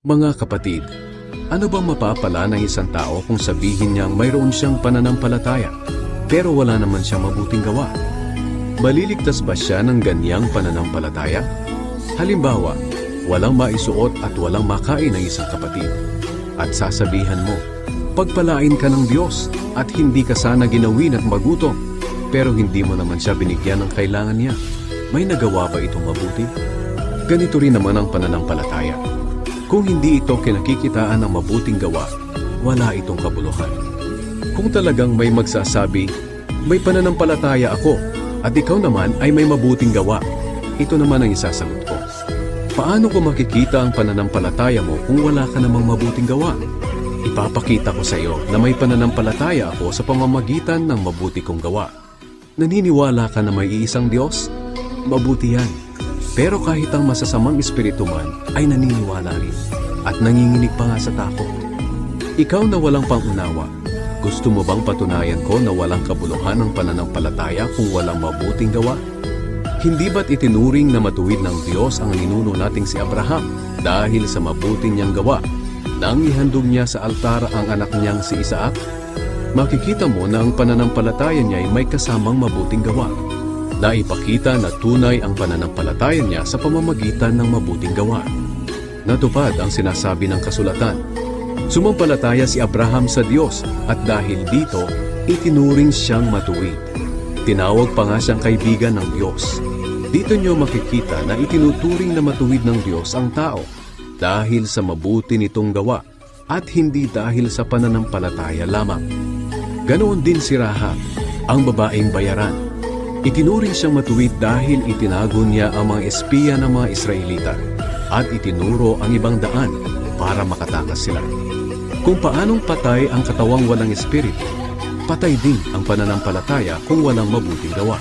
Mga kapatid, ano bang mapapala ng isang tao kung sabihin niyang mayroon siyang pananampalataya, pero wala naman siyang mabuting gawa? Maliligtas ba siya ng ganyang pananampalataya? Halimbawa, walang maisuot at walang makain ng isang kapatid. At sasabihan mo, pagpalain ka ng Diyos at hindi ka sana ginawin at magutom, pero hindi mo naman siya binigyan ng kailangan niya. May nagawa ba itong mabuti? Ganito rin naman ang pananampalataya. Kung hindi ito kinakikitaan ng mabuting gawa, wala itong kabuluhan. Kung talagang may magsasabi, may pananampalataya ako, at ikaw naman ay may mabuting gawa, ito naman ang isasagot ko. Paano ko makikita ang pananampalataya mo kung wala ka namang mabuting gawa? Ipapakita ko sa iyo na may pananampalataya ako sa pamamagitan ng mabuti kong gawa. Naniniwala ka na may iisang Diyos? Mabuti yan. Pero kahit ang masasamang espiritu man ay naniniwala rin at nanginginig pa nga sa takot. Ikaw na walang pangunawa, gusto mo bang patunayan ko na walang kabuluhan ang pananampalataya kung walang mabuting gawa? Hindi ba't itinuring na matuwid ng Diyos ang ninuno nating si Abraham dahil sa mabuting niyang gawa nang ihandog niya sa altar ang anak niyang si Isaac? Makikita mo na ang pananampalataya niya ay may kasamang mabuting gawa. Naipakita na tunay ang pananampalataya niya sa pamamagitan ng mabuting gawa. Natupad ang sinasabi ng kasulatan. Sumampalataya si Abraham sa Diyos at dahil dito, itinuring siyang matuwid. Tinawag pa nga siyang kaibigan ng Diyos. Dito niyo makikita na itinuturing na matuwid ng Diyos ang tao dahil sa mabuti nitong gawa at hindi dahil sa pananampalataya lamang. Ganoon din si Rahab, ang babaeng bayaran. Itinuring siyang matuwid dahil itinago niya ang mga espiya ng mga Israelita at itinuro ang ibang daan para makatakas sila. Kung paanong patay ang katawang walang espiritu, patay din ang pananampalataya kung walang mabuting gawa.